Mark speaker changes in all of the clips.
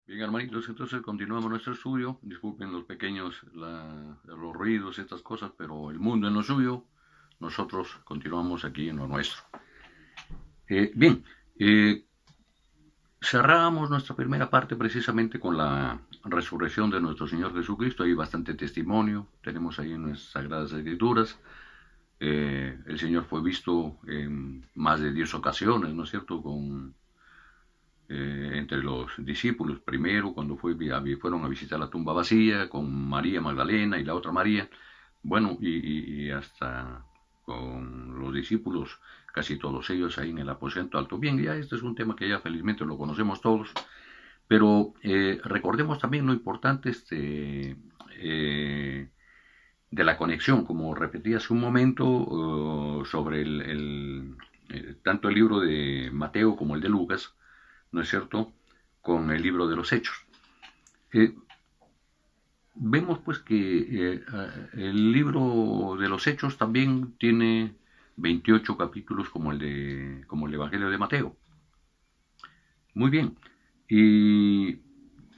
Speaker 1: Bien, hermanitos, entonces continuamos nuestro estudio. Disculpen los pequeños, los ruidos, estas cosas, pero el mundo en lo suyo, nosotros continuamos aquí en lo nuestro. Bien, eh, cerramos nuestra primera parte precisamente con la resurrección de nuestro Señor Jesucristo. Hay bastante testimonio, tenemos ahí en las Sagradas Escrituras. El Señor fue visto en más de 10 ocasiones, ¿no es cierto?, entre los discípulos, primero cuando fueron a visitar la tumba vacía con María Magdalena y la otra María, bueno, y hasta con los discípulos, casi todos ellos ahí en el aposento alto. Bien, ya este es un tema que ya felizmente lo conocemos todos, pero recordemos también lo importante de la conexión, como repetí hace un momento, sobre tanto el libro de Mateo como el de Lucas, ¿no es cierto?, con el libro de los Hechos. Eh, Vemos pues que el libro de los Hechos también tiene 28 capítulos como el Evangelio de Mateo. Muy bien. Y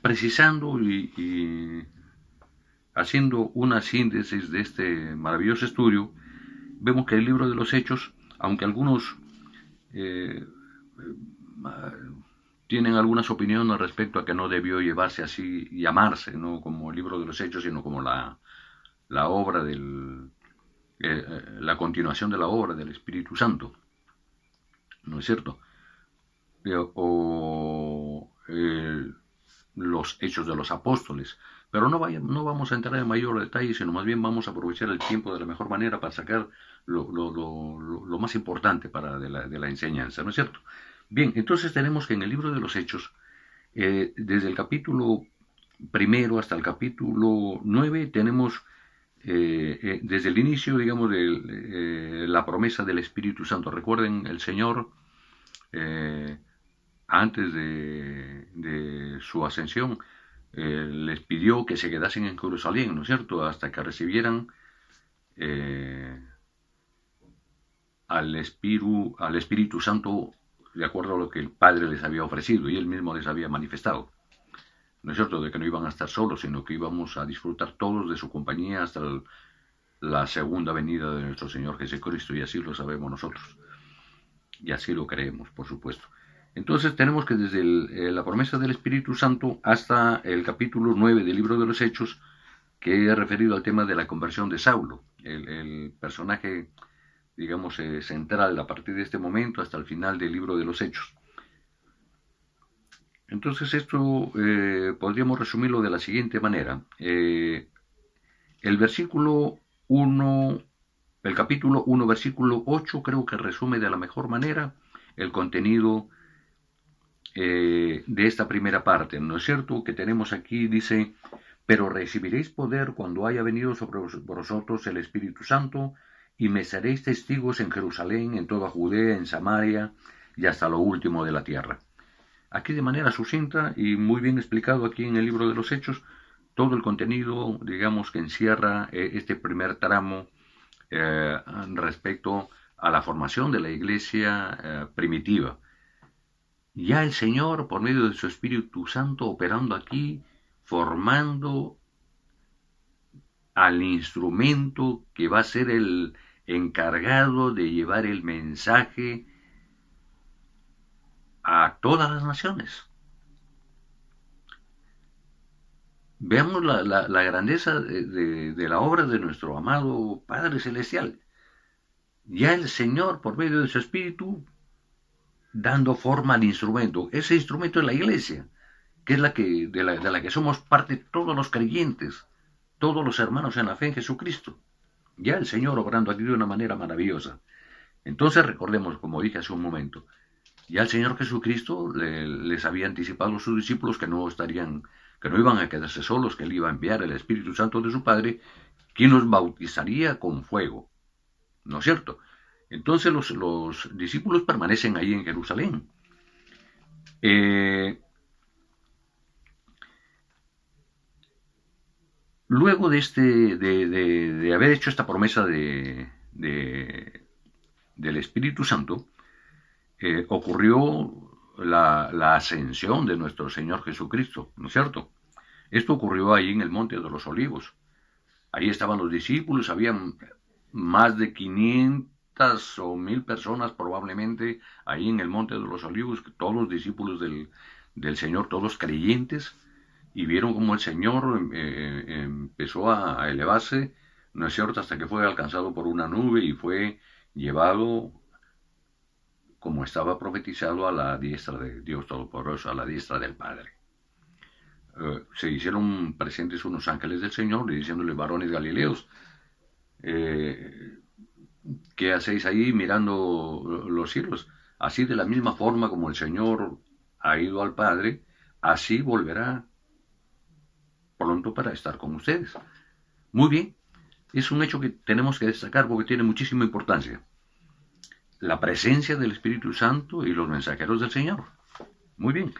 Speaker 1: precisando y haciendo una síntesis de este maravilloso estudio, vemos que el libro de los Hechos, aunque algunos eh, tienen algunas opiniones respecto a que no debió llevarse así, llamarse, no como el libro de los Hechos, sino como la obra la continuación de la obra del Espíritu Santo, ¿no es cierto? O los Hechos de los Apóstoles. Pero no vamos a entrar en mayor detalle, sino más bien vamos a aprovechar el tiempo de la mejor manera para sacar lo más importante de la enseñanza, ¿no es cierto? Bien, entonces tenemos que en el libro de los Hechos, desde el capítulo primero hasta el capítulo 9, tenemos desde el inicio, digamos, de la promesa del Espíritu Santo. Recuerden, el Señor, eh, antes de su ascensión, les pidió que se quedasen en Jerusalén, ¿no es cierto?, hasta que recibieran eh, al Espíritu Santo de acuerdo a lo que el Padre les había ofrecido y él mismo les había manifestado. No es cierto de que no iban a estar solos, sino que íbamos a disfrutar todos de su compañía hasta la segunda venida de nuestro Señor Jesucristo, y así lo sabemos nosotros. Y así lo creemos, por supuesto. Entonces tenemos que desde la promesa del Espíritu Santo hasta el capítulo 9 del libro de los Hechos, que he referido al tema de la conversión de Saulo, el personaje, digamos, central a partir de este momento hasta el final del libro de los Hechos. Entonces esto podríamos resumirlo de la siguiente manera. El versículo 1, el capítulo 1, versículo 8, creo que resume de la mejor manera el contenido de esta primera parte, ¿no es cierto? Que tenemos aquí, dice, pero recibiréis poder cuando haya venido sobre vosotros el Espíritu Santo, y me seréis testigos en Jerusalén, en toda Judea, en Samaria, y hasta lo último de la tierra. Aquí de manera sucinta y muy bien explicado aquí en el libro de los Hechos, todo el contenido, digamos, que encierra este primer tramo respecto a la formación de la iglesia primitiva. Ya el Señor, por medio de su Espíritu Santo, operando aquí, formando al instrumento que va a ser el encargado de llevar el mensaje a todas las naciones. Veamos la grandeza de la obra de nuestro amado Padre Celestial. Ya el Señor, por medio de su Espíritu, dando forma al instrumento. Ese instrumento es la iglesia, que es de la que somos parte todos los creyentes, todos los hermanos en la fe en Jesucristo. Ya el Señor obrando aquí de una manera maravillosa. Entonces recordemos, como dije hace un momento, ya el Señor Jesucristo les había anticipado a sus discípulos que no iban a quedarse solos, que Él iba a enviar el Espíritu Santo de su Padre, quien los bautizaría con fuego. ¿No es cierto? Entonces los discípulos permanecen ahí en Jerusalén. Luego de haber hecho esta promesa del Espíritu Santo, ocurrió la ascensión de nuestro Señor Jesucristo, ¿no es cierto? Esto ocurrió ahí en el Monte de los Olivos. Ahí estaban los discípulos, habían más de 500 o 1000 personas probablemente ahí en el Monte de los Olivos, todos discípulos del Señor, todos creyentes, y vieron como el Señor empezó a elevarse, ¿no es cierto?, hasta que fue alcanzado por una nube y fue llevado, como estaba profetizado, a la diestra de Dios Todopoderoso, a la diestra del Padre. Se hicieron presentes unos ángeles del Señor, diciéndole: varones galileos, ¿qué hacéis ahí mirando los cielos? Así, de la misma forma como el Señor ha ido al Padre, así volverá pronto para estar con ustedes. Muy bien, es un hecho que tenemos que destacar porque tiene muchísima importancia. La presencia del Espíritu Santo y los mensajeros del Señor. Muy bien.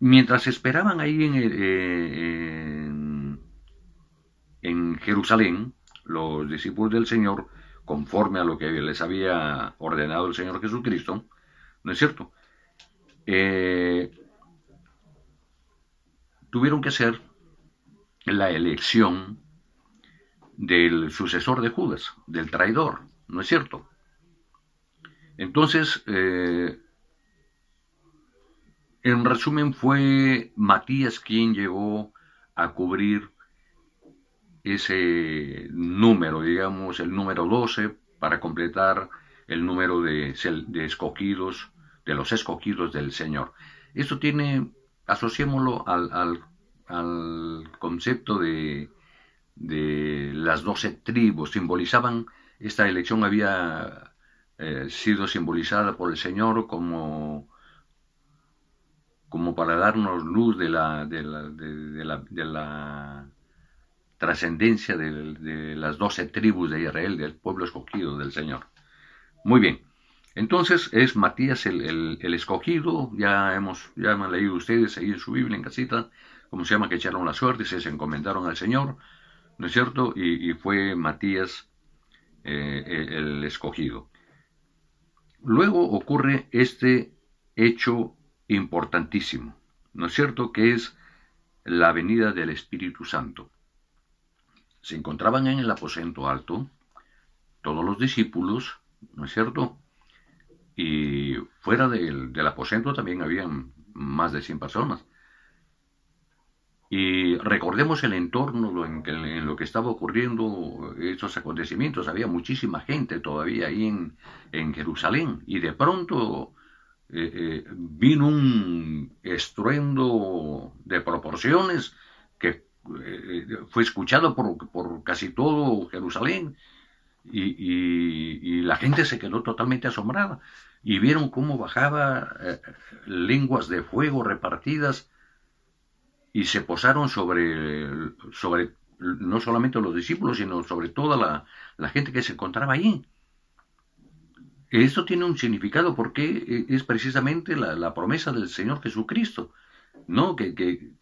Speaker 1: Mientras esperaban ahí en Jerusalén, los discípulos del Señor, conforme a lo que les había ordenado el Señor Jesucristo, ¿no es cierto?, tuvieron que hacer la elección del sucesor de Judas, del traidor, ¿no es cierto? Entonces, en resumen, fue Matías quien llegó a cubrir ese número, digamos, el número 12, para completar el número de escogidos, de los escogidos del Señor. Esto tiene, asociémoslo al concepto de las 12 tribus. Simbolizaban, esta elección había sido simbolizada por el Señor como para darnos luz de la trascendencia de las 12 tribus de Israel, del pueblo escogido del Señor. Muy bien, entonces es Matías el escogido. Ya han leído ustedes ahí en su Biblia, en casita, cómo se llama, que echaron la suerte, se encomendaron al Señor, ¿no es cierto? Y fue Matías el escogido. Luego ocurre este hecho importantísimo, ¿no es cierto?, que es la venida del Espíritu Santo. Se encontraban en el aposento alto todos los discípulos, ¿no es cierto?, y fuera del aposento también habían más de 100 personas. Y recordemos el entorno en lo que estaba ocurriendo estos acontecimientos. Había muchísima gente todavía ahí en Jerusalén, y de pronto vino un estruendo de proporciones que fue escuchado por casi todo Jerusalén, y la gente se quedó totalmente asombrada, y vieron cómo bajaba lenguas de fuego repartidas y se posaron sobre no solamente los discípulos, sino sobre toda la gente que se encontraba allí. Esto tiene un significado porque es precisamente la promesa del Señor Jesucristo, ¿no?, que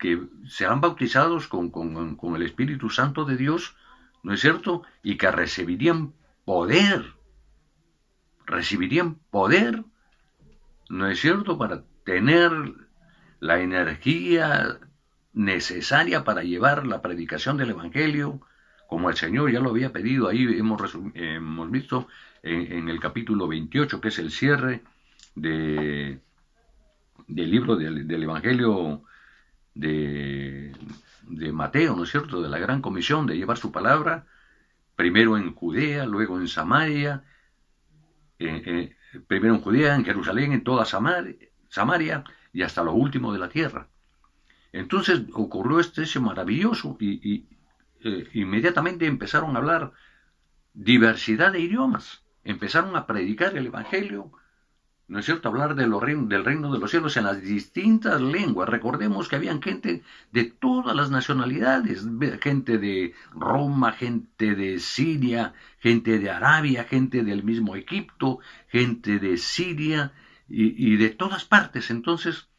Speaker 1: serán bautizados con el Espíritu Santo de Dios, ¿no es cierto?, y que recibirían poder, ¿no es cierto?, para tener la energía necesaria para llevar la predicación del Evangelio, como el Señor ya lo había pedido. Ahí hemos visto en el capítulo 28, que es el cierre del libro del Evangelio de Mateo, ¿no es cierto?, de la gran comisión de llevar su palabra, primero en Judea, luego en Samaria, primero en Judea, en Jerusalén, en toda Samaria y hasta lo último de la tierra. Entonces ocurrió este hecho maravilloso, y inmediatamente empezaron a hablar diversidad de idiomas, empezaron a predicar el Evangelio, ¿no es cierto?, hablar del reino de los cielos en las distintas lenguas. Recordemos que habían gente de todas las nacionalidades, gente de Roma, gente de Siria, gente de Arabia, gente del mismo Egipto, gente de Siria y de todas partes. Entonces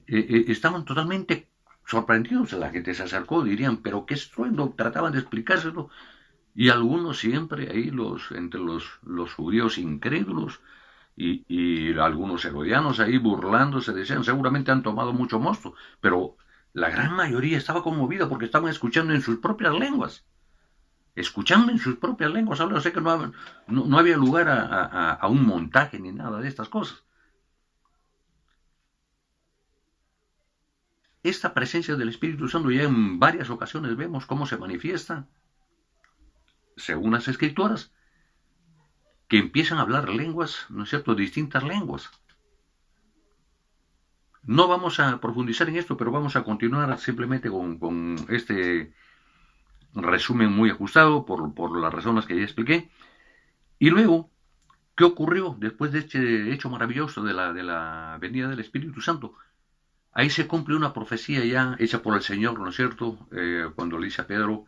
Speaker 1: estaban totalmente sorprendidos. La gente se acercó, dirían, pero qué estruendo, trataban de explicárselo, Y algunos siempre ahí entre los judíos incrédulos y algunos herodianos ahí burlándose, decían, seguramente han tomado mucho mosto, pero la gran mayoría estaba conmovida porque estaban escuchando en sus propias lenguas, escuchando en sus propias lenguas, ahora sé que no había lugar a un montaje ni nada de estas cosas. Esta presencia del Espíritu Santo ya en varias ocasiones vemos cómo se manifiesta, según las escrituras, que empiezan a hablar lenguas, ¿no es cierto?, distintas lenguas. No vamos a profundizar en esto, pero vamos a continuar simplemente con este resumen muy ajustado por las razones que ya expliqué. Y luego, ¿qué ocurrió después de este hecho maravilloso de la venida del Espíritu Santo? Ahí se cumple una profecía ya hecha por el Señor, ¿no es cierto? Cuando le dice a Pedro,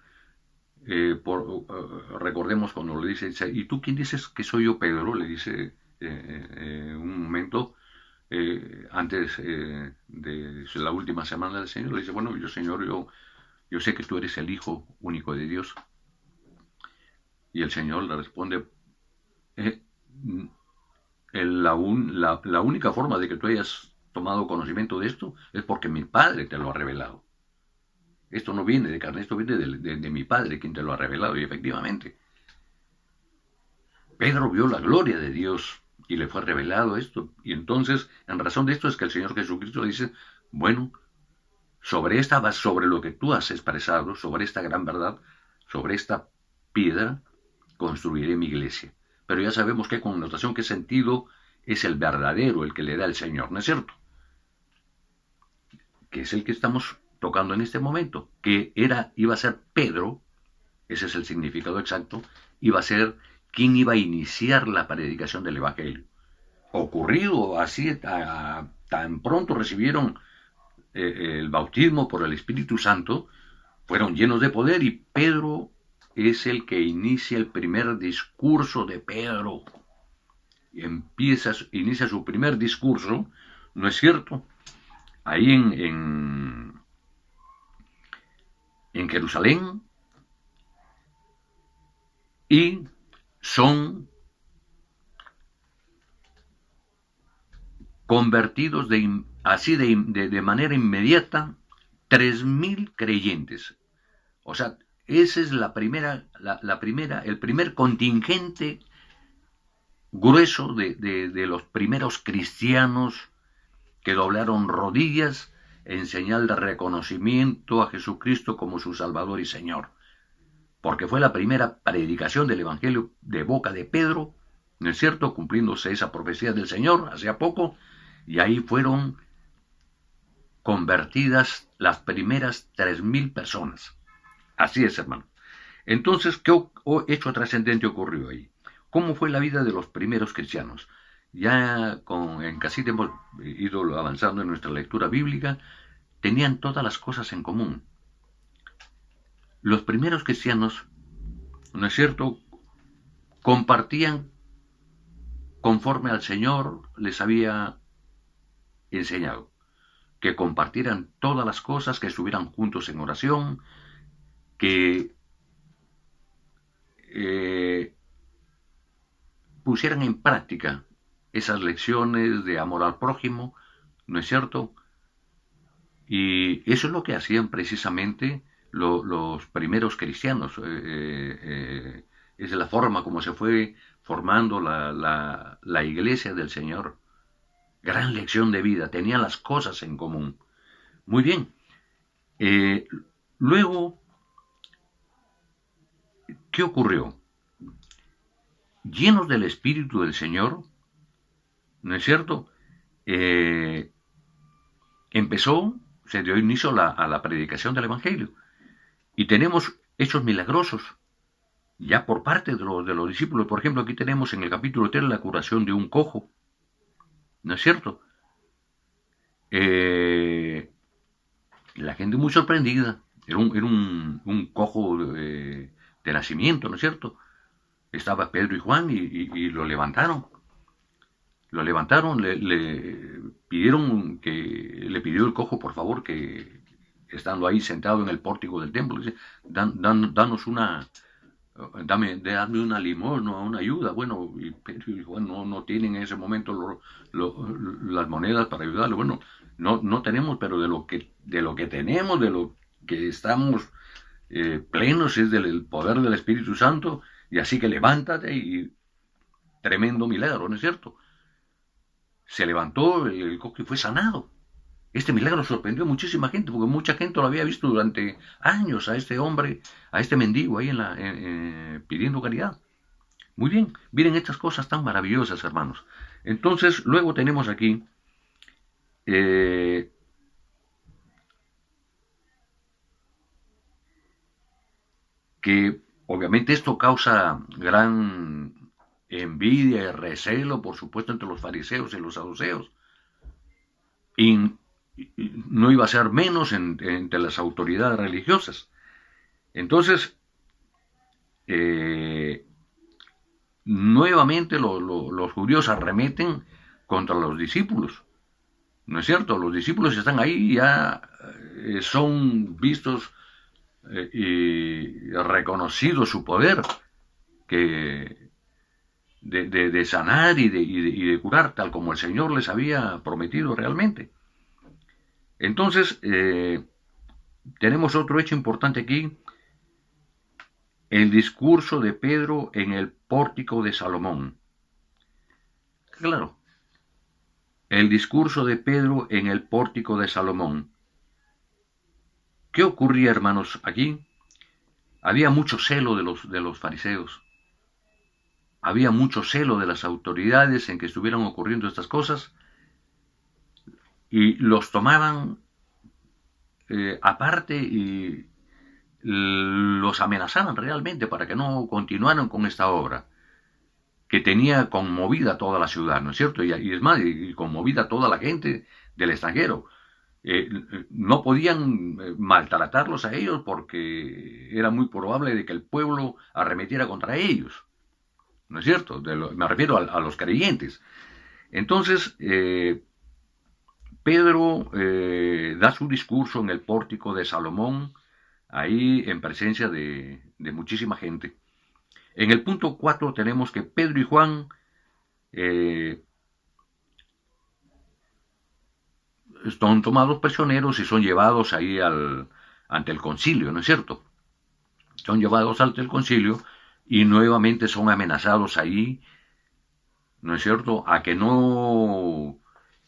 Speaker 1: recordemos cuando le dice, ¿y tú quién dices que soy yo, Pedro? Le dice un momento antes de la última semana del Señor, le dice, bueno, yo Señor, yo sé que tú eres el Hijo único de Dios. Y el Señor le responde, eh, la única forma de que tú hayas tomado conocimiento de esto es porque mi Padre te lo ha revelado. Esto no viene de carne, esto viene de mi Padre quien te lo ha revelado. Y efectivamente, Pedro vio la gloria de Dios y le fue revelado esto. Y entonces, en razón de esto es que el Señor Jesucristo dice, bueno, sobre lo que tú has expresado, sobre esta gran verdad, sobre esta piedra, construiré mi iglesia. Pero ya sabemos qué connotación, qué sentido es el verdadero, el que le da el Señor, ¿no es cierto? Que es el que estamos tocando en este momento, que iba a ser Pedro, ese es el significado exacto, iba a ser quien iba a iniciar la predicación del Evangelio. Ocurrido así, tan pronto recibieron el bautismo por el Espíritu Santo, fueron llenos de poder y Pedro es el que inicia el primer discurso de Pedro. Inicia su primer discurso, ¿no es cierto? Ahí en Jerusalén, y son convertidos así de manera inmediata 3.000 creyentes. O sea, ese es el primer contingente grueso de los primeros cristianos que doblaron rodillas en señal de reconocimiento a Jesucristo como su Salvador y Señor. Porque fue la primera predicación del Evangelio de boca de Pedro, ¿no es cierto?, cumpliéndose esa profecía del Señor hace poco, y ahí fueron convertidas las primeras 3.000 personas. Así es, hermano. Entonces, ¿qué hecho trascendente ocurrió ahí? ¿Cómo fue la vida de los primeros cristianos? Ya en Casita hemos ido avanzando en nuestra lectura bíblica, tenían todas las cosas en común. Los primeros cristianos, ¿no es cierto?, compartían conforme al Señor les había enseñado, que compartieran todas las cosas, que estuvieran juntos en oración, que pusieran en práctica esas lecciones de amor al prójimo, ¿no es cierto? Y eso es lo que hacían precisamente los primeros cristianos. Es la forma como se fue formando la iglesia del Señor. Gran lección de vida, tenían las cosas en común. Muy bien. Luego, ¿qué ocurrió? Llenos del Espíritu del Señor, ¿no es cierto? Se dio inicio a la predicación del Evangelio. Y tenemos hechos milagrosos, ya por parte de los discípulos. Por ejemplo, aquí tenemos en el capítulo 3 la curación de un cojo, ¿no es cierto? La gente muy sorprendida. Era un cojo de nacimiento, ¿no es cierto? Estaba Pedro y Juan y lo levantaron. Lo levantaron, le pidió el cojo, por favor, que estando ahí sentado en el pórtico del templo, dice, danos Dame una limosna, una ayuda. Bueno, y Pedro y Juan no tienen en ese momento las monedas para ayudarle. Bueno, no tenemos, pero de lo que tenemos, de lo que estamos plenos es del poder del Espíritu Santo, y así que levántate, y tremendo milagro, ¿no es cierto? Se levantó el cojo y fue sanado. Este milagro sorprendió a muchísima gente, porque mucha gente lo había visto durante años a este hombre, a este mendigo ahí pidiendo caridad. Muy bien, miren estas cosas tan maravillosas, hermanos. Entonces, luego tenemos aquí eh, que obviamente esto causa gran envidia y recelo, por supuesto, entre los fariseos y los saduceos. Y no iba a ser menos entre las autoridades religiosas. Entonces, eh, nuevamente los judíos arremeten contra los discípulos. ¿No es cierto? Los discípulos están ahí, ya son vistos y reconocido su poder que de sanar y de curar, tal como el Señor les había prometido realmente. Entonces, tenemos otro hecho importante aquí, el discurso de Pedro en el pórtico de Salomón. Claro, el discurso de Pedro en el pórtico de Salomón. ¿Qué ocurría, hermanos, aquí? Había mucho celo de los fariseos. Había mucho celo de las autoridades en que estuvieran ocurriendo estas cosas, y los tomaban aparte y los amenazaban realmente para que no continuaran con esta obra, que tenía conmovida toda la ciudad, ¿no es cierto? Y es más, y conmovida toda la gente del extranjero. No podían maltratarlos a ellos, porque era muy probable de que el pueblo arremetiera contra ellos, ¿no es cierto? Me refiero a los creyentes. Entonces, Pedro da su discurso en el pórtico de Salomón, ahí en presencia de muchísima gente. En el punto 4 tenemos que Pedro y Juan eh, son tomados prisioneros y son llevados ahí ante el concilio, ¿no es cierto? Son llevados ante el concilio y nuevamente son amenazados ahí, ¿no es cierto?, a que no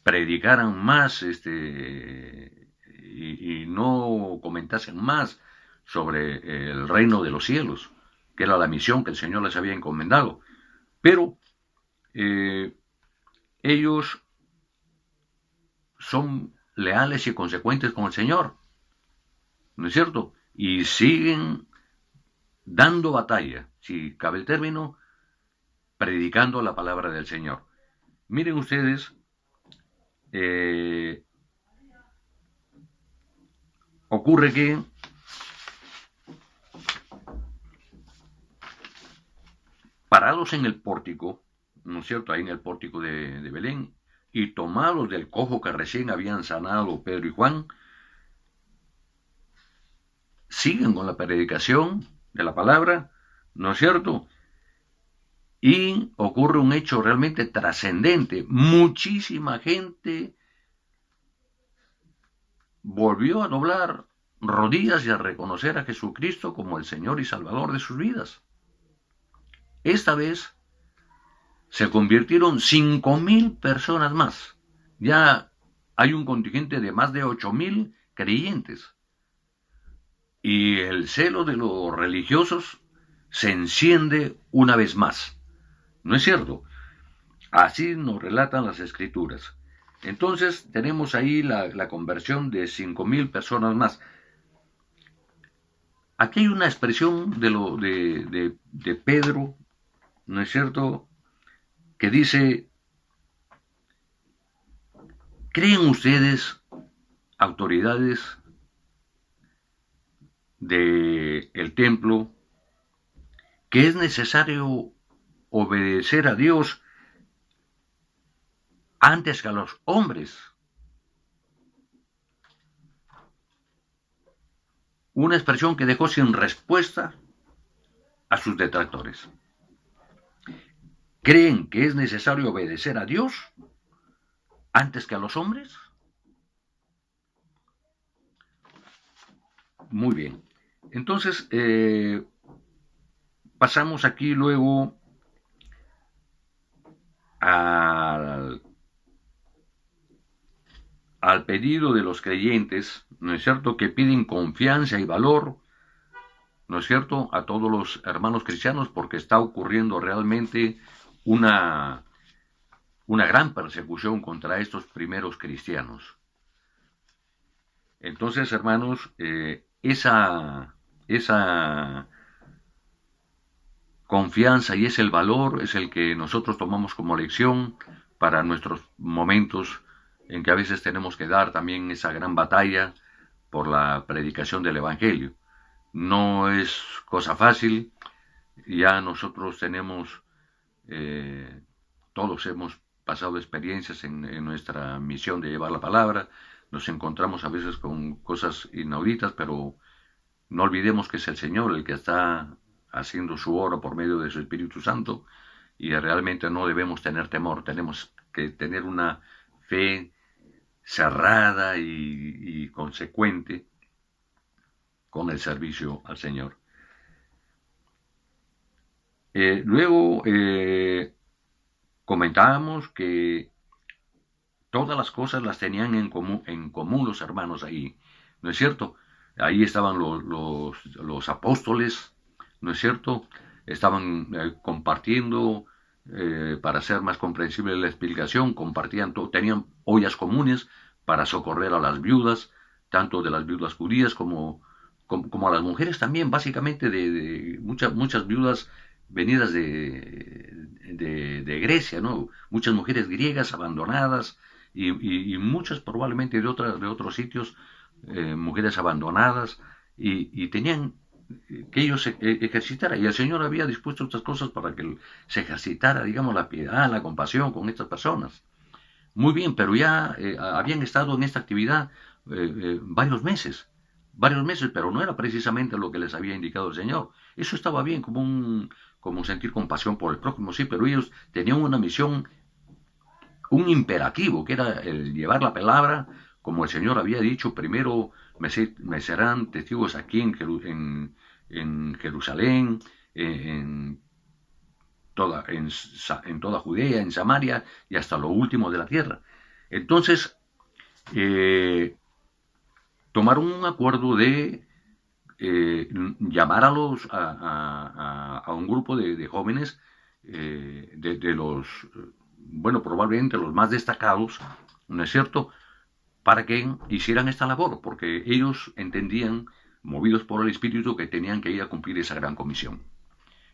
Speaker 1: predicaran más y no comentasen más sobre el reino de los cielos, que era la misión que el Señor les había encomendado. Pero ellos son leales y consecuentes con el Señor, ¿no es cierto? Y siguen dando batalla, si cabe el término, predicando la palabra del Señor. Miren ustedes, ocurre que parados en el pórtico, ¿no es cierto?, ahí en el pórtico de Belén, y tomados del cojo que recién habían sanado Pedro y Juan, siguen con la predicación de la palabra, ¿no es cierto? Y ocurre un hecho realmente trascendente. Muchísima gente volvió a doblar rodillas y a reconocer a Jesucristo como el Señor y Salvador de sus vidas. Esta vez se convirtieron 5.000 personas más. Ya hay un contingente de más de 8.000 creyentes. Y el celo de los religiosos se enciende una vez más. ¿No es cierto? Así nos relatan las Escrituras. Entonces tenemos ahí la conversión de 5.000 personas más. Aquí hay una expresión de Pedro, ¿no es cierto?, que dice: ¿creen ustedes, autoridades del templo, que es necesario obedecer a Dios antes que a los hombres? Una expresión que dejó sin respuesta a sus detractores. ¿Creen que es necesario obedecer a Dios antes que a los hombres? Muy bien. Entonces, pasamos aquí luego al, al pedido de los creyentes, ¿no es cierto?, que piden confianza y valor, ¿no es cierto?, a todos los hermanos cristianos, porque está ocurriendo realmente una, una gran persecución contra estos primeros cristianos. Entonces, hermanos, esa confianza y ese valor es el que nosotros tomamos como lección para nuestros momentos en que a veces tenemos que dar también esa gran batalla por la predicación del Evangelio. No es cosa fácil, ya nosotros tenemos, todos hemos pasado experiencias en nuestra misión de llevar la palabra, nos encontramos a veces con cosas inauditas, pero no olvidemos que es el Señor el que está haciendo su obra por medio de su Espíritu Santo y realmente no debemos tener temor, tenemos que tener una fe cerrada y consecuente con el servicio al Señor. Luego comentábamos que todas las cosas las tenían en común los hermanos ahí, ¿no es cierto? Ahí estaban los apóstoles, ¿no es cierto? Estaban compartiendo, para hacer más comprensible la explicación, compartían tenían ollas comunes para socorrer a las viudas, tanto de las viudas judías como a las mujeres también, básicamente de muchas viudas venidas de Grecia, ¿no? Muchas mujeres griegas abandonadas y muchas probablemente de otros sitios, mujeres abandonadas y tenían que ellos se ejercitaran, y el Señor había dispuesto estas cosas para que se ejercitara, digamos, la piedad, la compasión con estas personas. Muy bien, pero ya habían estado en esta actividad varios meses, pero no era precisamente lo que les había indicado el Señor. Eso estaba bien, como sentir compasión por el prójimo, sí, pero ellos tenían una misión, un imperativo, que era el llevar la palabra, como el Señor había dicho: primero me serán testigos aquí en Jerusalén, en toda Judea, en Samaria y hasta lo último de la tierra. Entonces, tomaron un acuerdo de llamar a un grupo de jóvenes, de los, bueno, probablemente los más destacados, ¿no es cierto?, para que hicieran esta labor, porque ellos entendían, movidos por el Espíritu, que tenían que ir a cumplir esa gran comisión.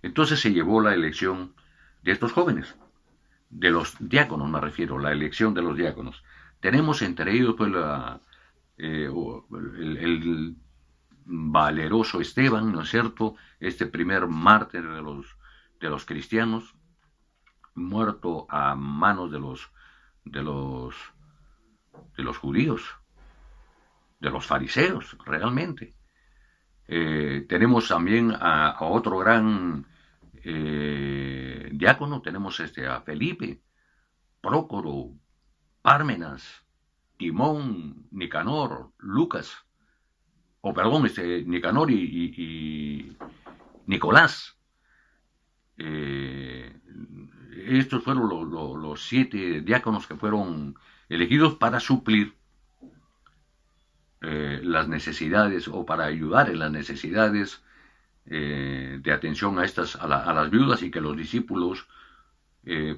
Speaker 1: Entonces se llevó la elección de estos jóvenes, de los diáconos me refiero, la elección de los diáconos. Tenemos entre ellos pues el valeroso Esteban, ¿no es cierto?, este primer mártir de los cristianos, muerto a manos de los judíos, de los fariseos, realmente. Tenemos también a otro gran diácono, tenemos a Felipe, Prócoro, Pármenas, Timón, Nicanor, Lucas, Nicanor y Nicolás. Estos fueron los 7 diáconos que fueron elegidos para suplir las necesidades, o para ayudar en las necesidades de atención a las viudas, y que los discípulos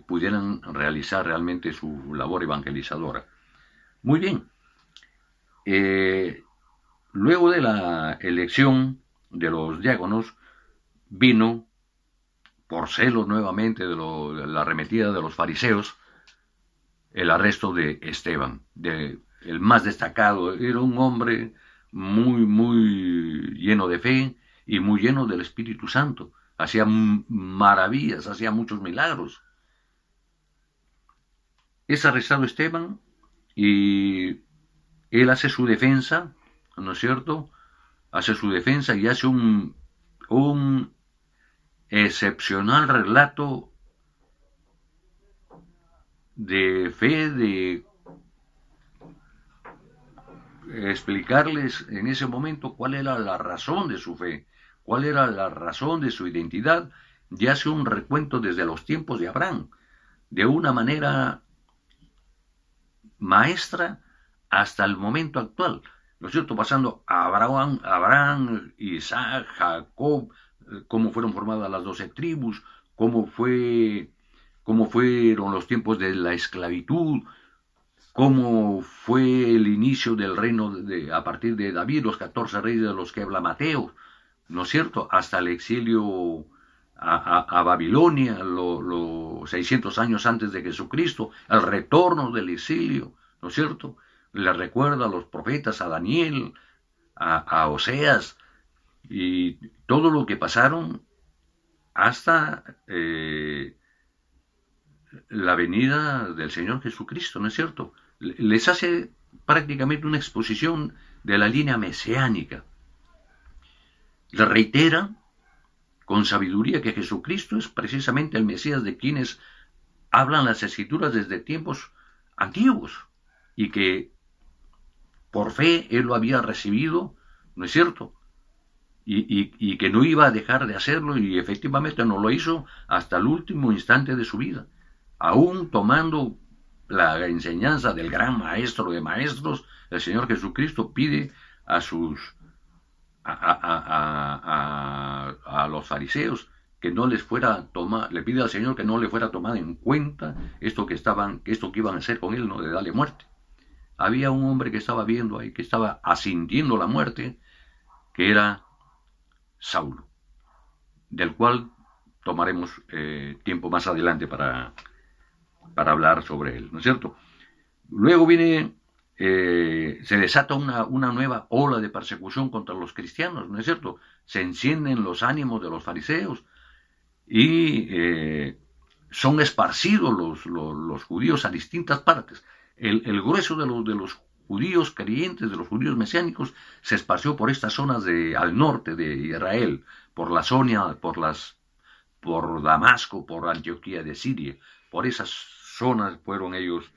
Speaker 1: pudieran realizar realmente su labor evangelizadora. Muy bien. Luego de la elección de los diáconos, vino, por celos nuevamente de la arremetida de los fariseos, el arresto de Esteban, el más destacado. Era un hombre muy lleno de fe y muy lleno del Espíritu Santo. Hacía maravillas, hacía muchos milagros. Es arrestado Esteban y él hace su defensa, ¿no es cierto? Hace su defensa y hace un excepcional relato de fe, de explicarles en ese momento cuál era la razón de su fe, cuál era la razón de su identidad, y hace un recuento desde los tiempos de Abraham, de una manera maestra hasta el momento actual, ¿no es cierto? Pasando a Abraham, Isaac, Jacob, cómo fueron formadas las 12 tribus, cómo fueron los tiempos de la esclavitud, cómo fue el inicio del reino a partir de David, los 14 reyes de los que habla Mateo, ¿no es cierto? Hasta el exilio a Babilonia, los 600 años antes de Jesucristo, el retorno del exilio, ¿no es cierto? Le recuerda a los profetas, a Daniel, a Oseas, y todo lo que pasaron hasta la venida del Señor Jesucristo, ¿no es cierto? Les hace prácticamente una exposición de la línea mesiánica. Le reitera con sabiduría que Jesucristo es precisamente el Mesías de quienes hablan las Escrituras desde tiempos antiguos y que por fe él lo había recibido, ¿no es cierto? Y que no iba a dejar de hacerlo, y efectivamente no lo hizo hasta el último instante de su vida, aún tomando la enseñanza del gran maestro de maestros. El Señor Jesucristo pide a los fariseos que no les fuera tomar, le pide al Señor que no le fuera tomado en cuenta esto que iban a hacer con él, no, de darle muerte. Había un hombre que estaba viendo ahí, que estaba asintiendo la muerte, que era Saulo, del cual tomaremos tiempo más adelante para hablar sobre él, ¿no es cierto? Luego se desata una nueva ola de persecución contra los cristianos, ¿no es cierto? Se encienden los ánimos de los fariseos y son esparcidos los judíos a distintas partes. El grueso de los judíos creyentes, de los judíos mesiánicos, se esparció por estas zonas al norte de Israel, por la zona, por Damasco, por Antioquía de Siria. Por esas zonas fueron ellos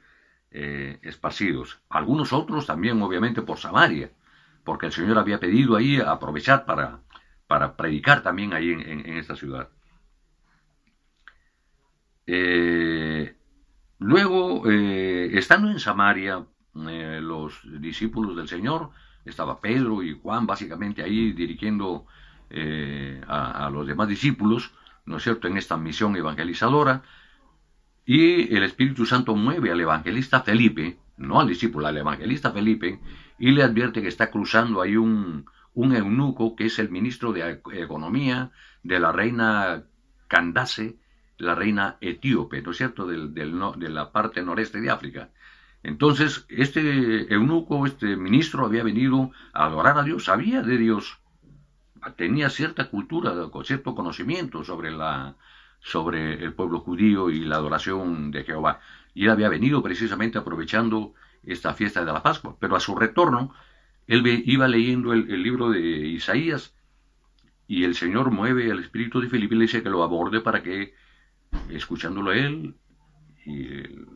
Speaker 1: esparcidos. Algunos otros también, obviamente, por Samaria, porque el Señor había pedido ahí aprovechar para predicar también ahí en esta ciudad. Luego, estando en Samaria, los discípulos del Señor, estaba Pedro y Juan básicamente ahí dirigiendo a los demás discípulos, ¿no es cierto?, en esta misión evangelizadora, y el Espíritu Santo mueve al evangelista Felipe, no al discípulo, al evangelista Felipe, y le advierte que está cruzando ahí un eunuco que es el ministro de Economía de la reina Candace, la reina etíope, ¿no es cierto?, de la parte noreste de África. Entonces, este eunuco, este ministro, había venido a adorar a Dios, sabía de Dios, tenía cierta cultura, cierto conocimiento sobre el pueblo judío y la adoración de Jehová. Y él había venido precisamente aprovechando esta fiesta de la Pascua. Pero a su retorno, él iba leyendo el libro de Isaías, y el Señor mueve al espíritu de Felipe y le dice que lo aborde para que, escuchándolo a él, y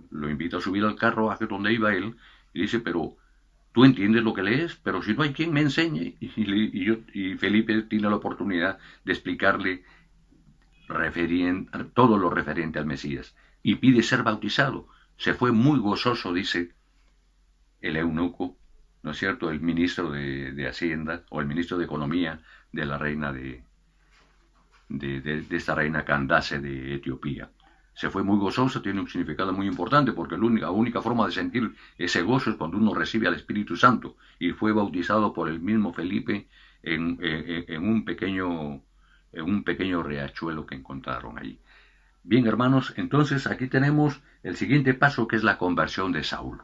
Speaker 1: lo invita a subir al carro hacia donde iba él, y dice, pero tú entiendes lo que lees, pero si no hay quien me enseñe. Y Felipe tiene la oportunidad de explicarle todo lo referente al Mesías, y pide ser bautizado. Se fue muy gozoso, dice el eunuco, ¿no es cierto?, el ministro de Hacienda, o el ministro de Economía de la reina de esta reina Candace de Etiopía. Se fue muy gozoso, tiene un significado muy importante, porque la única forma de sentir ese gozo es cuando uno recibe al Espíritu Santo, y fue bautizado por el mismo Felipe en un pequeño riachuelo que encontraron allí. Bien, hermanos, entonces aquí tenemos el siguiente paso, que es la conversión de Saulo.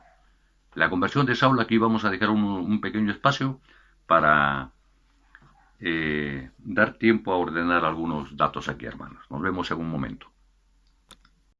Speaker 1: La conversión de Saulo, aquí vamos a dejar un pequeño espacio para dar tiempo a ordenar algunos datos aquí, hermanos. Nos vemos en un momento.